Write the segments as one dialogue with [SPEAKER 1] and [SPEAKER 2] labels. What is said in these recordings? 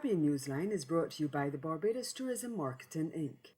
[SPEAKER 1] Caribbean Newsline is brought to you by the Barbados Tourism Marketing, Inc.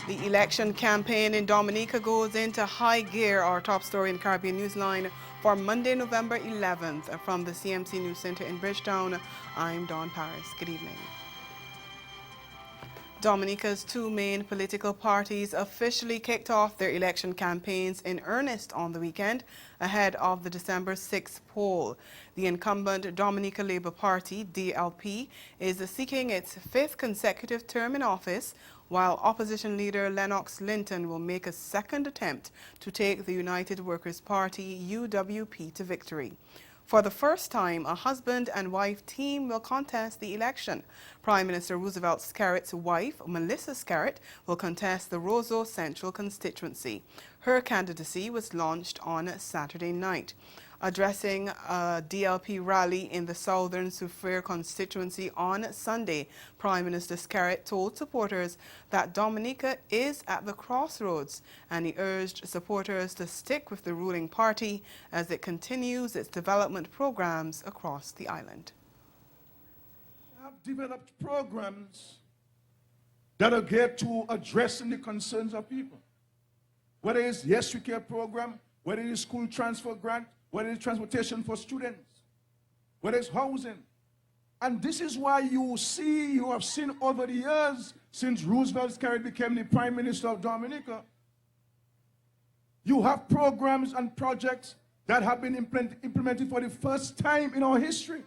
[SPEAKER 2] The election campaign in Dominica goes into high gear. Our top story in Caribbean Newsline for Monday, November 11th. From the CMC News Center in Bridgetown, I'm Dawn Paris. Good evening. Dominica's two main political parties officially kicked off their election campaigns in earnest on the weekend ahead of the December 6th poll. The incumbent Dominica Labour Party, DLP, is seeking its fifth consecutive term in office, while opposition leader Lennox Linton will make a second attempt to take the United Workers' Party, UWP, to victory. For the first time, a husband and wife team will contest the election. Prime Minister Roosevelt Scarrett's wife, Melissa Scarrett, will contest the Roseau Central constituency. Her candidacy was launched on Saturday night. Addressing a DLP rally in the Southern Soufriere constituency on Sunday, Prime Minister Scarrett told supporters that Dominica is at the crossroads, and he urged supporters to stick with the ruling party as it continues its development programs across the island.
[SPEAKER 3] We have developed programs that are geared to addressing the concerns of people. Whether it's Yes We Care program, whether it's school transfer grant, whether it's transportation for students, whether it's housing. And this is why you have seen over the years, since Roosevelt Scarrett became the Prime Minister of Dominica, you have programs and projects that have been implemented for the first time in our history.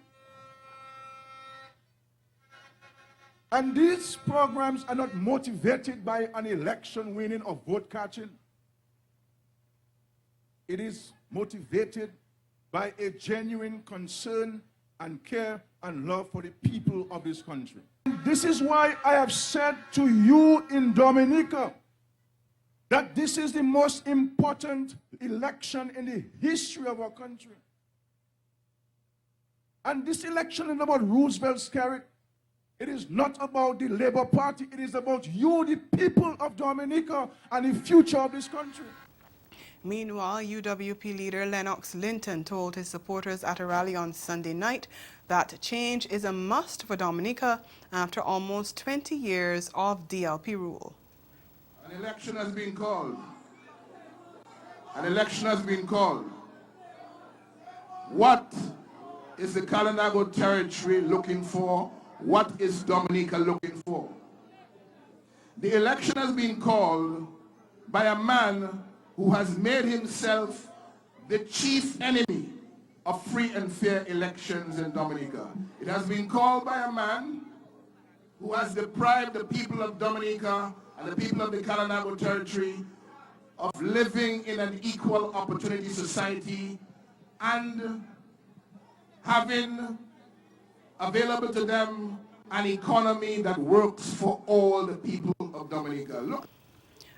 [SPEAKER 3] And these programs are not motivated by an election winning or vote catching. It is motivated by a genuine concern and care and love for the people of this country. This is why I have said to you in Dominica that this is the most important election in the history of our country. And this election is about Roosevelt Scarrett. It is not about the Labour Party. It is about you, the people of Dominica, and the future of this country.
[SPEAKER 2] Meanwhile, UWP leader Lennox Linton told his supporters at a rally on Sunday night that change is a must for Dominica after almost 20 years of DLP rule.
[SPEAKER 4] An election has been called. An election has been called. What is the Kalinago territory looking for? What is Dominica looking for? The election has been called by a man who has made himself the chief enemy of free and fair elections in Dominica. It has been called by a man who has deprived the people of Dominica and the people of the Kalinago territory of living in an equal opportunity society and having available to them an economy that works for all the people of Dominica. Look.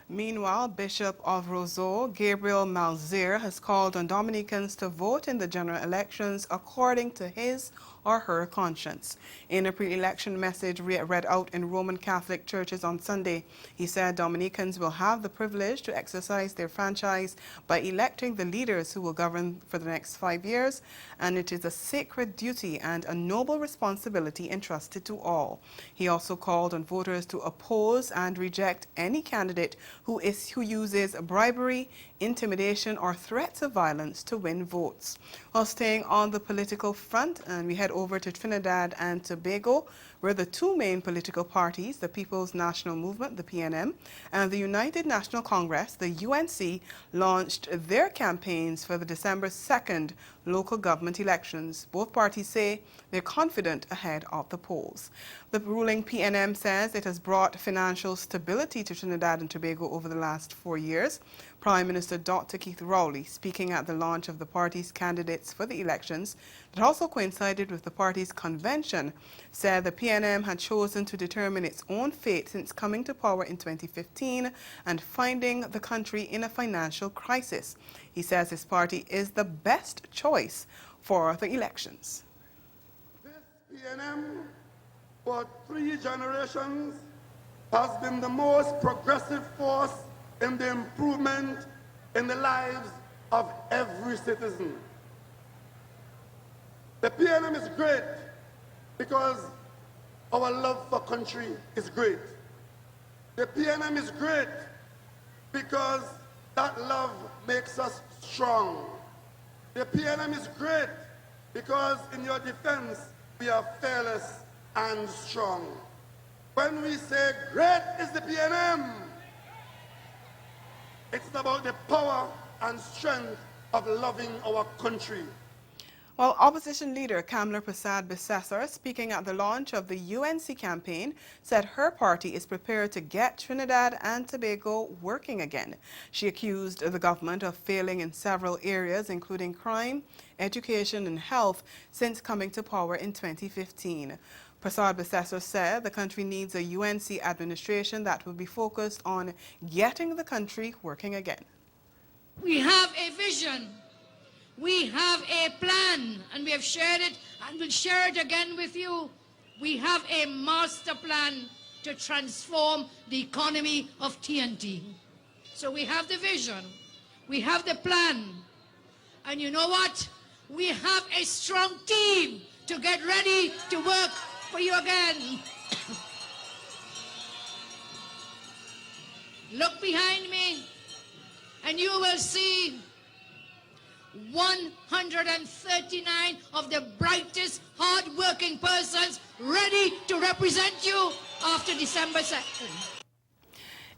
[SPEAKER 2] Meanwhile, Bishop of Roseau, Gabriel Malzier, has called on Dominicans to vote in the general elections according to his or her conscience. In a pre-election message read out in Roman Catholic churches on Sunday, he said Dominicans will have the privilege to exercise their franchise by electing the leaders who will govern for the next 5 years, and it is a sacred duty and a noble responsibility entrusted to all. He also called on voters to oppose and reject any candidate who uses bribery, intimidation, or threats of violence to win votes. While staying on the political front, and we head over to Trinidad and Tobago, where the two main political parties, the People's National Movement, the PNM, and the United National Congress, the UNC, launched their campaigns for the December 2nd local government elections. Both parties say they're confident ahead of the polls. The ruling PNM says it has brought financial stability to Trinidad and Tobago over the last 4 years. Prime Minister Dr. Keith Rowley, speaking at the launch of the party's candidates for the elections that also coincided with the party's convention, said the PNM had chosen to determine its own fate since coming to power in 2015 and finding the country in a financial crisis. He says his party is the best choice for the elections.
[SPEAKER 5] This PNM, for 3 generations, has been the most progressive force in the improvement in the lives of every citizen. The PNM is great because our love for country is great. The PNM is great because that love makes us strong. The PNM is great because in your defense, we are fearless and strong. When we say great is the PNM, it's about the power and strength of loving our country.
[SPEAKER 2] While opposition leader Kamla Prasad-Bissessar, speaking at the launch of the UNC campaign, said her party is prepared to get Trinidad and Tobago working again. She accused the government of failing in several areas, including crime, education and health, since coming to power in 2015. Prasad-Bissessar said the country needs a UNC administration that will be focused on getting the country working again.
[SPEAKER 6] We have a vision. We have a plan, and we have shared it and will share it again with you. We have a master plan to transform the economy of TNT. So we have the vision, we have the plan, and you know what? We have a strong team to get ready to work for you again. Look behind me, and you will see 139 of the brightest, hard-working persons ready to represent you after December 2nd.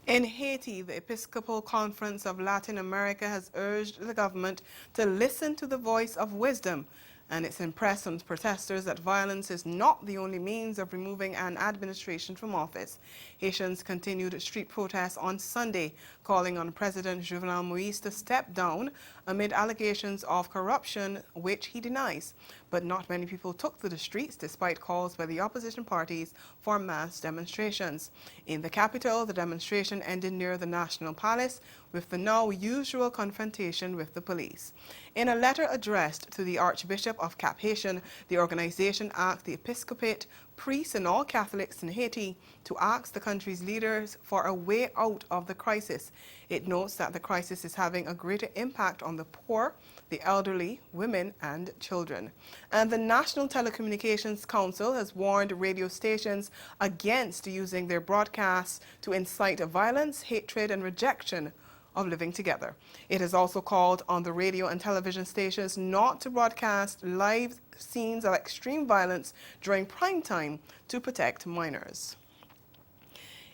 [SPEAKER 2] In Haiti, the Episcopal Conference of Latin America has urged the government to listen to the voice of wisdom, and it's impressed on protesters that violence is not the only means of removing an administration from office. Haitians continued street protests on Sunday, calling on President Jovenel Moïse to step down amid allegations of corruption, which he denies. But not many people took to the streets despite calls by the opposition parties for mass demonstrations. In the capital, the demonstration ended near the National Palace with the now usual confrontation with the police. In a letter addressed to the Archbishop of Cap-Haïtien, the organization asked the Episcopate, priests and all Catholics in Haiti to ask the country's leaders for a way out of the crisis. It notes that the crisis is having a greater impact on the poor, the elderly, women and children. And the National Telecommunications Council has warned radio stations against using their broadcasts to incite violence, hatred and rejection of living together. It has also called on the radio and television stations not to broadcast live scenes of extreme violence during prime time to protect minors.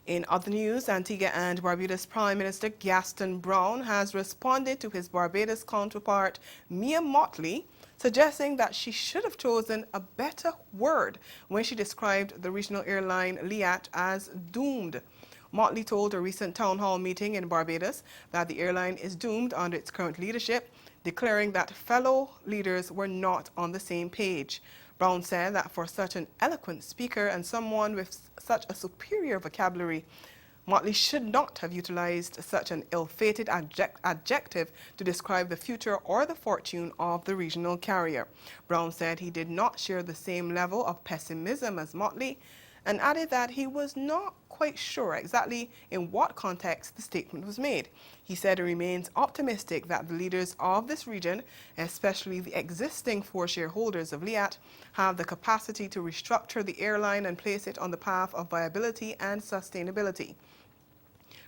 [SPEAKER 2] In other news, Antigua and Barbuda's Prime Minister Gaston Brown has responded to his Barbados counterpart Mia Mottley, suggesting that she should have chosen a better word when she described the regional airline Liat as doomed. Motley told a recent town hall meeting in Barbados that the airline is doomed under its current leadership, declaring that fellow leaders were not on the same page. Brown said that for such an eloquent speaker and someone with such a superior vocabulary, Motley should not have utilized such an ill-fated adjective to describe the future or the fortune of the regional carrier. Brown said he did not share the same level of pessimism as Motley, and added that he was not quite sure exactly in what context the statement was made. He said he remains optimistic that the leaders of this region, especially the existing 4 shareholders of Liat, have the capacity to restructure the airline and place it on the path of viability and sustainability.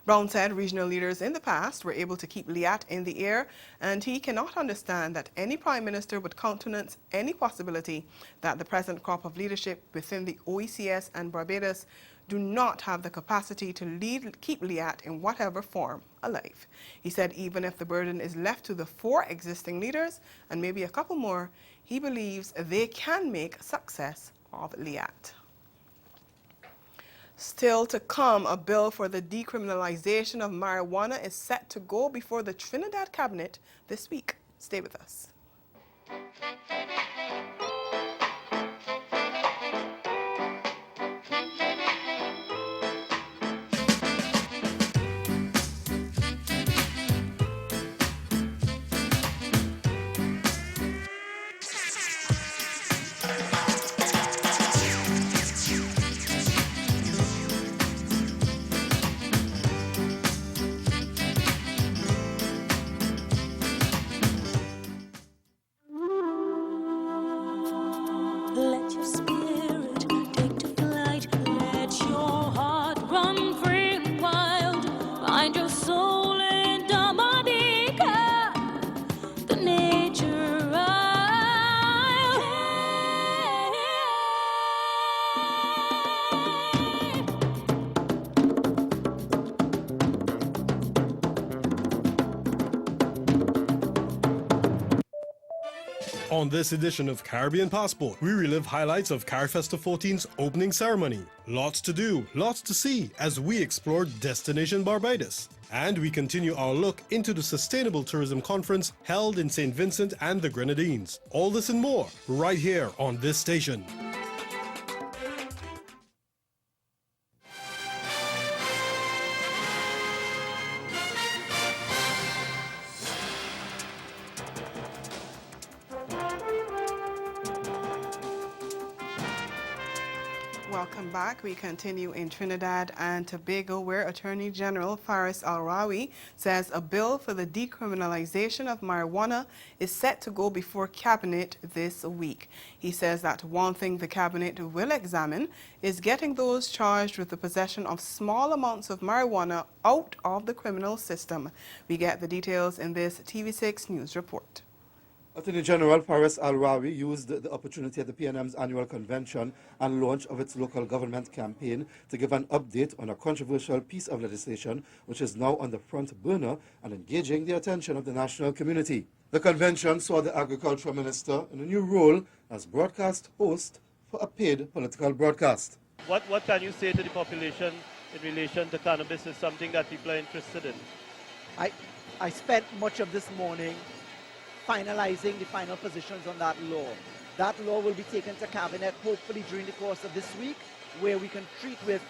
[SPEAKER 2] Brown said regional leaders in the past were able to keep Liat in the air, and he cannot understand that any Prime Minister would countenance any possibility that the present crop of leadership within the OECS and Barbados do not have the capacity to keep Liat in whatever form alive. He said even if the burden is left to the 4 existing leaders and maybe a couple more, he believes they can make success of Liat. Still to come, a bill for the decriminalization of marijuana is set to go before the Trinidad Cabinet this week. Stay with us.
[SPEAKER 7] Let your spirit take to flight. Let your heart run free and wild. Find your soul in Dominica, the nature isle.
[SPEAKER 8] On this edition of Caribbean Passport, we relive highlights of CarFesta 14's opening ceremony. Lots to do, lots to see as we explore Destination Barbados. And we continue our look into the Sustainable Tourism Conference held in St. Vincent and the Grenadines. All this and more right here on this station.
[SPEAKER 2] Welcome back. We continue in Trinidad and Tobago, where Attorney General Faris Al-Rawi says a bill for the decriminalization of marijuana is set to go before Cabinet this week. He says that one thing the Cabinet will examine is getting those charged with the possession of small amounts of marijuana out of the criminal system. We get the details in this TV6 News report.
[SPEAKER 9] Attorney General Faris Al-Rawi used the opportunity at the PNM's annual convention and launch of its local government campaign to give an update on a controversial piece of legislation which is now on the front burner and engaging the attention of the national community. The convention saw the Agricultural Minister in a new role as broadcast host for a paid political broadcast.
[SPEAKER 10] What can you say to the population in relation to cannabis is something that people are interested in?
[SPEAKER 11] I spent much of this morning finalizing the final positions on that law. That law will be taken to Cabinet hopefully during the course of this week, where we can treat with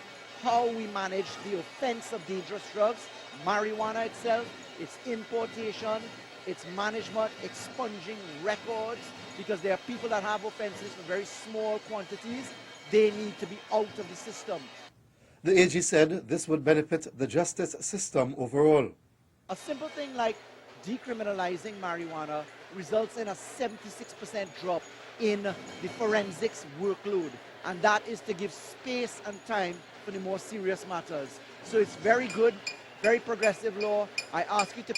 [SPEAKER 11] how we manage the offense of dangerous drugs, marijuana itself, its importation, its management, expunging records, because there are people that have offenses for very small quantities. They need to be out of the system.
[SPEAKER 9] The AG said this would benefit the justice system overall.
[SPEAKER 11] A simple thing like decriminalizing marijuana results in a 76% drop in the forensics workload, and that is to give space and time for the more serious matters. So it's very good, very progressive law. I ask you to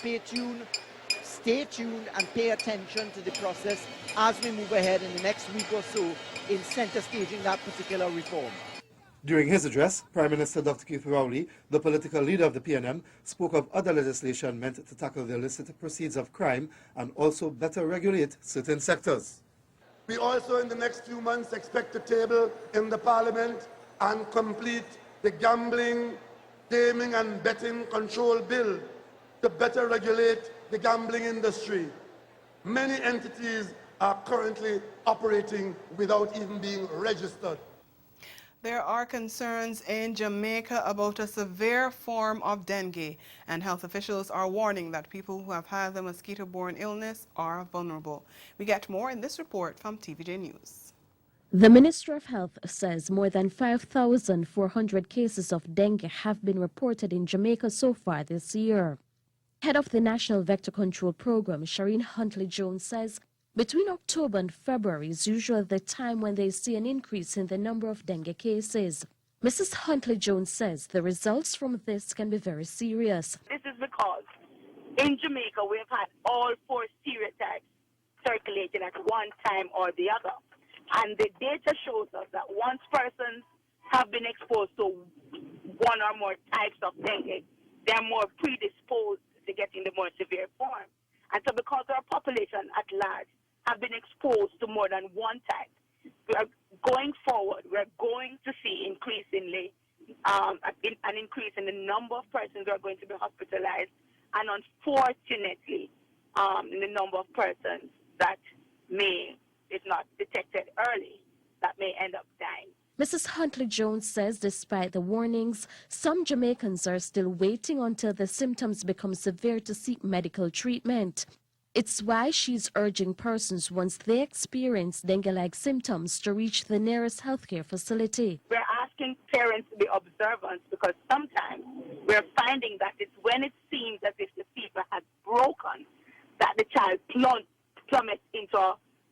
[SPEAKER 11] stay tuned and pay attention to the process as we move ahead in the next week or so in center staging that particular reform.
[SPEAKER 9] During his address, Prime Minister Dr. Keith Rowley, the political leader of the PNM, spoke of other legislation meant to tackle the illicit proceeds of crime and also better regulate certain sectors.
[SPEAKER 5] We also in the next few months expect to table in the Parliament and complete the gambling, gaming and betting control bill to better regulate the gambling industry. Many entities are currently operating without even being registered.
[SPEAKER 2] There are concerns in Jamaica about a severe form of dengue, and health officials are warning that people who have had the mosquito-borne illness are vulnerable. We get more in this report from TVJ News.
[SPEAKER 12] The Minister of Health says more than 5,400 cases of dengue have been reported in Jamaica so far this year. Head of the National Vector Control Program, Shireen Huntley-Jones, says between October and February is usually the time when they see an increase in the number of dengue cases. Mrs. Huntley-Jones says the results from this can be very serious.
[SPEAKER 13] This is because in Jamaica we've had all 4 stereotypes circulating at one time or the other. And the data shows us that once persons have been exposed to one or more types of dengue, they're more predisposed to getting the more severe form. And so because our population at large have been exposed to more than one type, we are going forward, we're going to see increasingly an increase in the number of persons who are going to be hospitalized, and unfortunately, in the number of persons that may, if not detected early, that may end up dying.
[SPEAKER 12] Mrs. Huntley-Jones says despite the warnings, some Jamaicans are still waiting until the symptoms become severe to seek medical treatment. It's why she's urging persons once they experience dengue-like symptoms to reach the nearest healthcare facility.
[SPEAKER 13] We're asking parents to be observant because sometimes we're finding that it's when it seems as if the fever has broken that the child plummets into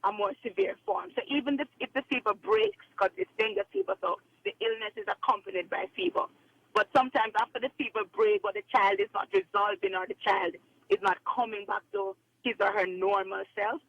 [SPEAKER 13] a more severe form. So even if the fever breaks, because it's dengue fever, so the illness is accompanied by fever. But sometimes after the fever breaks, or the child is not resolving, or the child is not coming back to his or her normal self,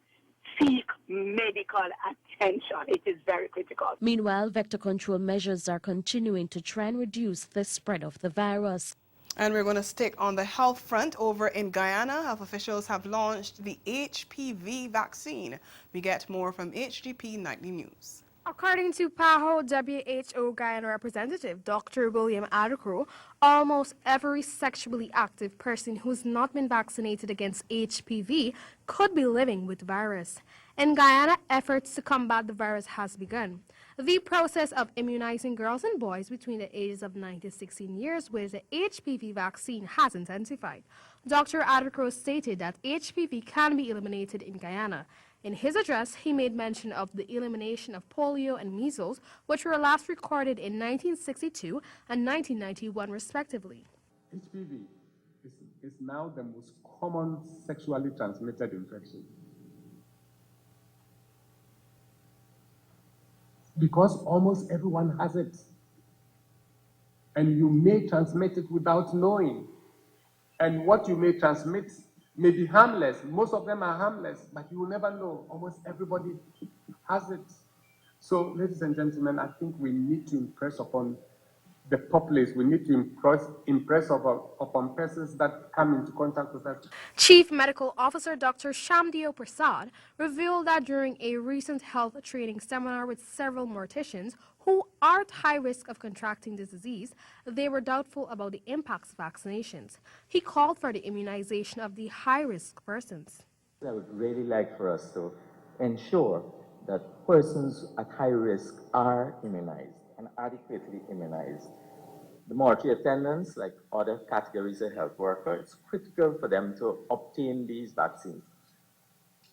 [SPEAKER 13] seek medical attention. It is very critical.
[SPEAKER 12] Meanwhile, vector control measures are continuing to try and reduce the spread of the virus.
[SPEAKER 2] And we're going to stick on the health front. Over in Guyana, health officials have launched the HPV vaccine. We get more from HGP Nightly News.
[SPEAKER 14] According to PAHO WHO Guyana representative Dr. William Adekro, almost every sexually active person who's not been vaccinated against HPV could be living with the virus. In Guyana, efforts to combat the virus has begun. The process of immunizing girls and boys between the ages of 9 to 16 years with the HPV vaccine has intensified. Dr. Adekro stated that HPV can be eliminated in Guyana. In his address, he made mention of the elimination of polio and measles, which were last recorded in 1962 and 1991, respectively.
[SPEAKER 15] HPV is now the most common sexually transmitted infection. Because almost everyone has it. And you may transmit it without knowing. And what you may transmit may be harmless. Most of them are harmless, but you will never know. Almost everybody has it. So, ladies and gentlemen, I think we need to impress upon the populace. We need to impress upon persons that come into contact with us.
[SPEAKER 14] Chief Medical Officer Dr. Shamdio Prasad revealed that during a recent health training seminar with several morticians who are at high risk of contracting this disease, they were doubtful about the impacts of vaccinations. He called for the immunization of the high-risk persons.
[SPEAKER 16] I would really like for us to ensure that persons at high risk are immunized and adequately immunized. The mortuary attendants, like other categories of health workers, it's critical for them to obtain these vaccines.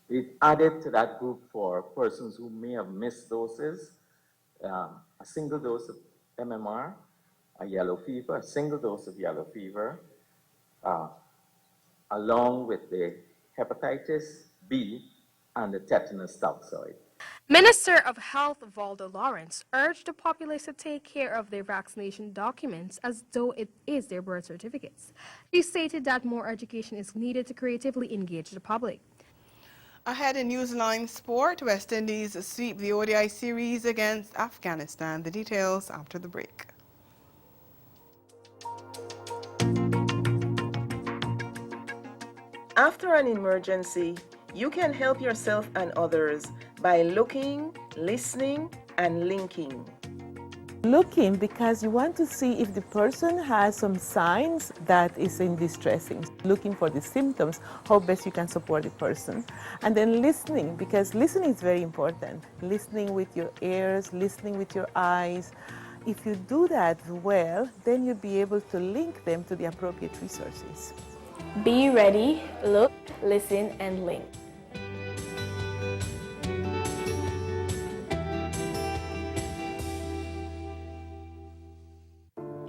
[SPEAKER 16] We've added to that group for persons who may have missed doses, a single dose of MMR, a yellow fever, a single dose of yellow fever, along with the hepatitis B and the tetanus toxoid.
[SPEAKER 14] Minister of Health Valdo Lawrence urged the populace to take care of their vaccination documents as though it is their birth certificates. He stated that more education is needed to creatively engage the public.
[SPEAKER 2] Ahead in Newsline Sport, West Indies sweep the ODI series against Afghanistan. The details after the break.
[SPEAKER 17] After an emergency, you can help yourself and others by looking, listening, and linking.
[SPEAKER 18] Looking because you want to see if the person has some signs that is in distressing. Looking for the symptoms, how best you can support the person. And then listening, because listening is very important. Listening with your ears, listening with your eyes. If you do that well, then you'll be able to link them to the appropriate resources.
[SPEAKER 19] Be ready, look, listen, and link.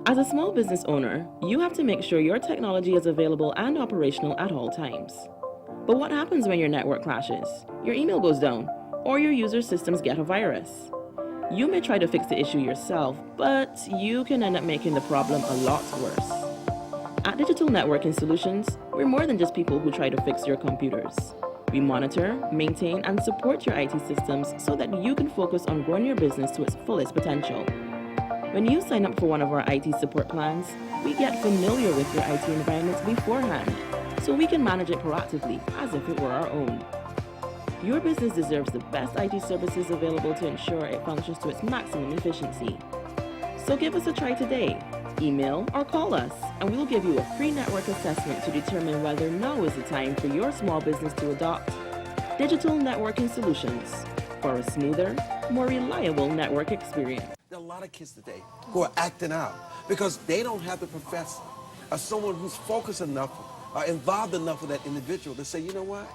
[SPEAKER 20] As a small business owner, you have to make sure your technology is available and operational at all times. But what happens when your network crashes, your email goes down, or your user systems get a virus? You may try to fix the issue yourself, but you can end up making the problem a lot worse. At Digital Networking Solutions, we're more than just people who try to fix your computers. We monitor, maintain, and support your IT systems so that you can focus on growing your business to its fullest potential. When you sign up for one of our IT support plans, we get familiar with your IT environment beforehand, so we can manage it proactively as if it were our own. Your business deserves the best IT services available to ensure it functions to its maximum efficiency. So give us a try today. Email or call us, and we'll give you a free network assessment to determine whether now is the time for your small business to adopt Digital Networking Solutions for a smoother, more reliable network experience.
[SPEAKER 21] There are a lot of kids today who are acting out because they don't have the professor or someone who's focused enough or involved enough with that individual to say, you know what,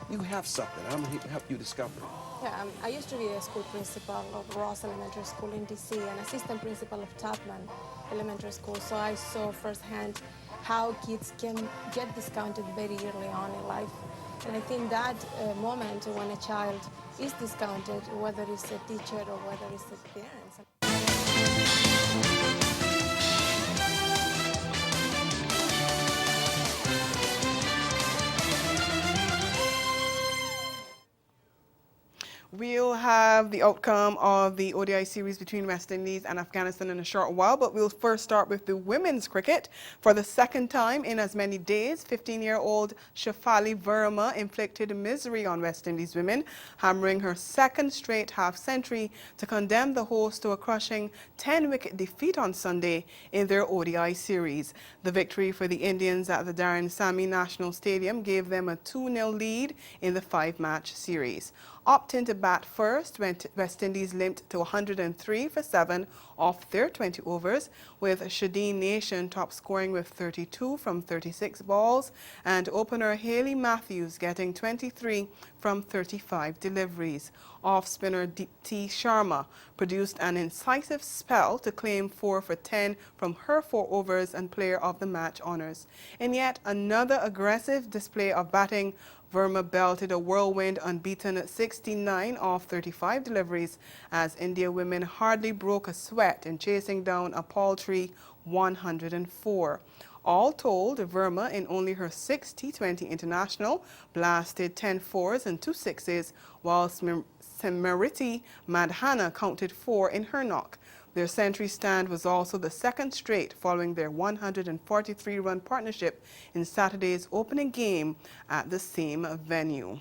[SPEAKER 21] you have something. I'm going to help you discover it.
[SPEAKER 22] Yeah, I used to be a school principal of Ross Elementary School in DC and assistant principal of Tapman Elementary School. So I saw firsthand how kids can get discounted very early on in life. And I think that moment when a child is discounted, whether it's a teacher or whether it's the parents.
[SPEAKER 2] We'll have the outcome of the ODI series between West Indies and Afghanistan in a short while, but we'll first start with the women's cricket. For the second time in as many days, 15-year-old Shafali Verma inflicted misery on West Indies women, hammering her second straight half-century to condemn the host to a crushing 10-wicket defeat on Sunday in their ODI series. The victory for the Indians at the Darren Sammy National Stadium gave them a 2-0 lead in the 5-match series. Opting to bat first, West Indies limped to 103 for 7 off their 20 overs, with Shadeen Nation top scoring with 32 from 36 balls, and opener Hayley Matthews getting 23 from 35 deliveries. Off-spinner Deepti Sharma produced an incisive spell to claim 4 for 10 from her 4 overs and player of the match honours. In yet another aggressive display of batting, Verma belted a whirlwind unbeaten 69 off 35 deliveries as India women hardly broke a sweat in chasing down a paltry 104. All told, Verma, in only her 6th T20 international, blasted 10 fours and 2 sixes, while Smriti Madhana counted 4 in her knock. Their century stand was also the second straight following their 143-run partnership in Saturday's opening game at the same venue.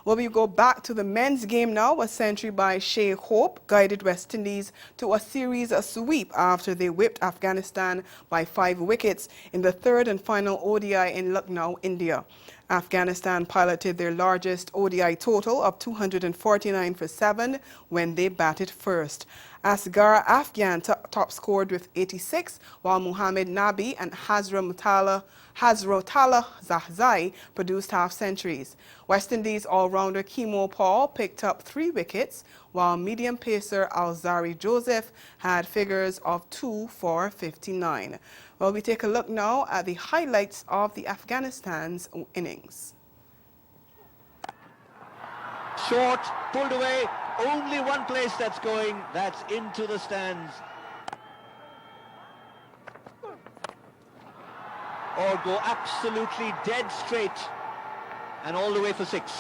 [SPEAKER 2] Well, we go back to the men's game now. A century by Shea Hope guided West Indies to a series sweep after they whipped Afghanistan by 5 wickets in the 3rd and final ODI in Lucknow, India. Afghanistan piloted their largest ODI total of 249 for 7 when they batted first. Asghar Afghan top scored with 86, while Muhammad Nabi and Hazrotala Zahzai produced half-centuries. West Indies all-rounder Kemo Paul picked up 3 wickets, while medium pacer Alzari Joseph had figures of 2 for 59. Well, we take a look now at the highlights of the Afghanistan's innings.
[SPEAKER 23] Short, pulled away, only one place that's going, that's into the stands. Or go absolutely dead straight and all the way for 6.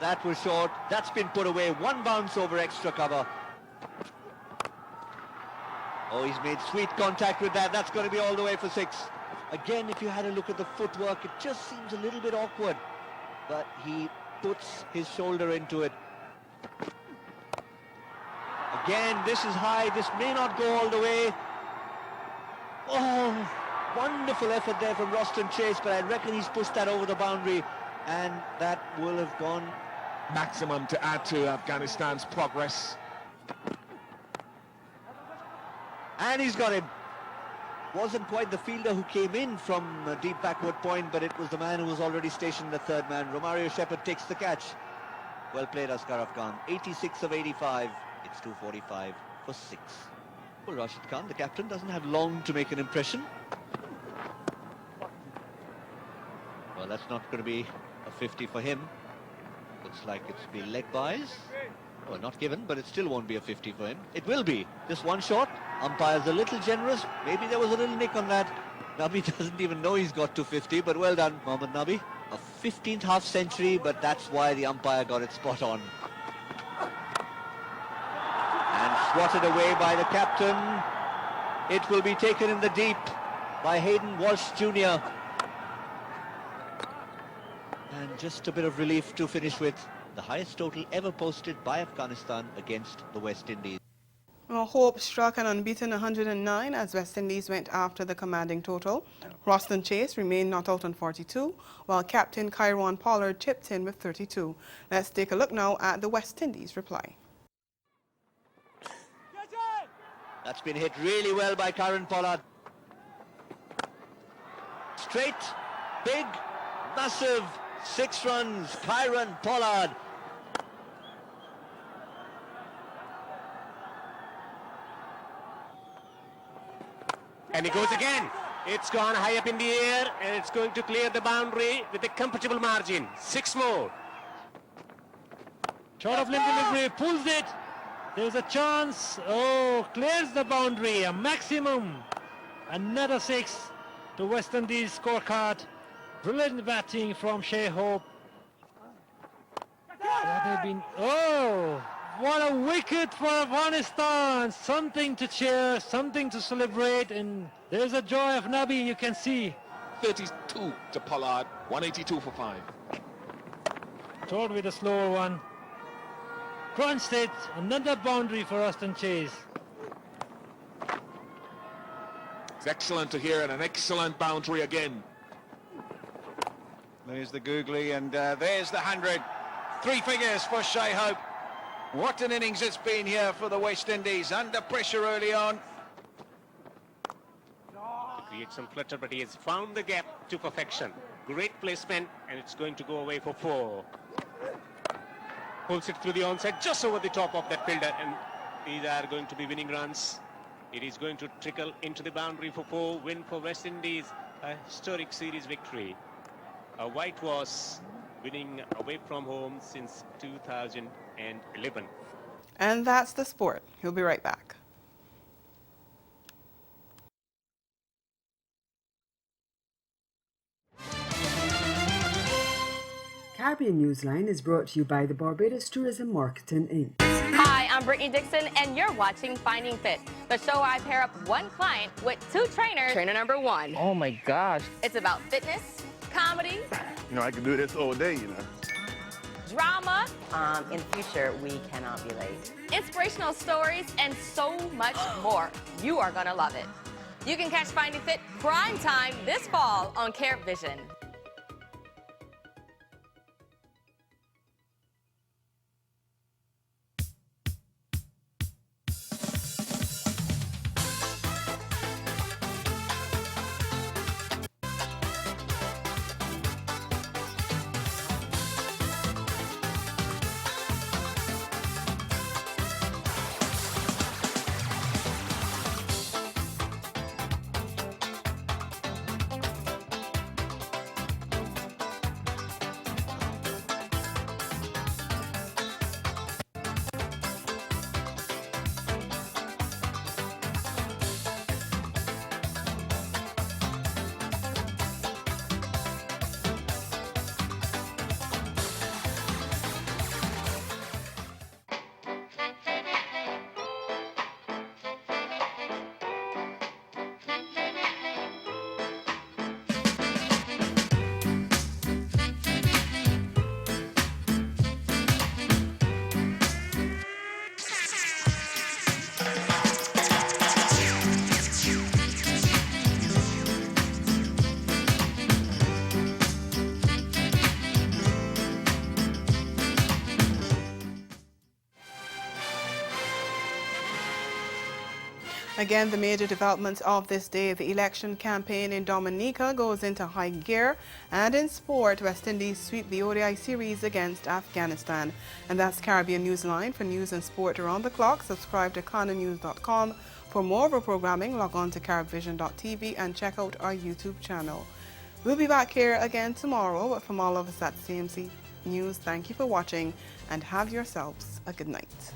[SPEAKER 23] That was short, that's been put away, 1 bounce over extra cover. Oh, he's made sweet contact with that, that's going to be all the way for 6. Again, if you had a look at the footwork, it just seems a little bit awkward, but he puts his shoulder into it. Again, this is high, this may not go all the way. Oh, wonderful effort there from Roston Chase, but I reckon he's pushed that over the boundary, and that will have gone
[SPEAKER 24] maximum to add to Afghanistan's progress.
[SPEAKER 23] And he's got him. Wasn't quite the fielder who came in from deep backward point, but it was the man who was already stationed, the 3rd man. Romario Shepherd takes the catch. Well played, Asghar Khan. 86 of 85. It's 245 for 6. Well, Rashid Khan, the captain, doesn't have long to make an impression. Well, that's not going to be A 50 for him. Looks like it's been leg buys. Well, not given, but it still won't be a 50 for him. It will be. Just one shot. Umpire's a little generous. Maybe there was a little nick on that. Nabi doesn't even know he's got to 50, but well done, Mohammad Nabi. A 15th half century, but that's why the umpire got it spot on. And swatted away by the captain. It will be taken in the deep by Hayden Walsh Jr. And just a bit of relief to finish with. The highest total ever posted by Afghanistan against the West Indies.
[SPEAKER 2] Well, Hope struck an unbeaten 109 as West Indies went after the commanding total. Roston Chase remained not out on 42, while captain Kyron Pollard chipped in with 32. Let's take a look now at the West Indies reply.
[SPEAKER 23] That's been hit really well by Kyron Pollard. Straight, big, massive, 6 runs, Kyron Pollard.
[SPEAKER 1] And he goes again. It's gone high up in the air and it's going to clear the boundary with a comfortable margin. 6 more.
[SPEAKER 3] Short of limb delivery, pulls it. There's a chance. Oh, clears the boundary. A maximum. Another 6 to West Indies scorecard. Brilliant batting from Shea Hope. Oh, what a wicket for Afghanistan. Something to cheer, something to celebrate, and there's a joy of Nabi you can see.
[SPEAKER 24] 32 to Pollard, 182 for 5.
[SPEAKER 3] Thrown with a slower one. Crunched it, another boundary for Austin Chase.
[SPEAKER 24] It's excellent to hear, and an excellent boundary again.
[SPEAKER 23] There's the googly, and there's the 100. 3 figures for Shea Hope. What an innings it's been here for the West Indies. Under pressure early on.
[SPEAKER 1] Create some clutter, but he has found the gap to perfection. Great placement, and it's going to go away for 4. Pulls it through the onside, just over the top of that fielder, and these are going to be winning runs. It is going to trickle into the boundary for 4. Win for West Indies, a historic series victory. White was winning away from home since 2011.
[SPEAKER 2] And that's the sport. We'll be right back.
[SPEAKER 4] Caribbean Newsline is brought to you by the Barbados Tourism Marketing Inc.
[SPEAKER 6] Hi, I'm Brittany Dixon, and you're watching Finding Fit, the show where I pair up one client with 2 trainers. Trainer number 1.
[SPEAKER 25] Oh my gosh.
[SPEAKER 6] It's about fitness, comedy.
[SPEAKER 25] You know, I can do this all day, you know.
[SPEAKER 6] Drama.
[SPEAKER 26] In future, we cannot be late.
[SPEAKER 6] Inspirational stories, and so much more. You are gonna love it. You can catch Finding Fit prime time this fall on CaribVision.
[SPEAKER 2] Again, the major developments of this day. The election campaign in Dominica goes into high gear. And in sport, West Indies sweep the ODI series against Afghanistan. And that's Caribbean Newsline. For news and sport around the clock, subscribe to CanaNews.com. For more of our programming, log on to CaribVision.tv and check out our YouTube channel. We'll be back here again tomorrow, but from all of us at CMC News, thank you for watching and have yourselves a good night.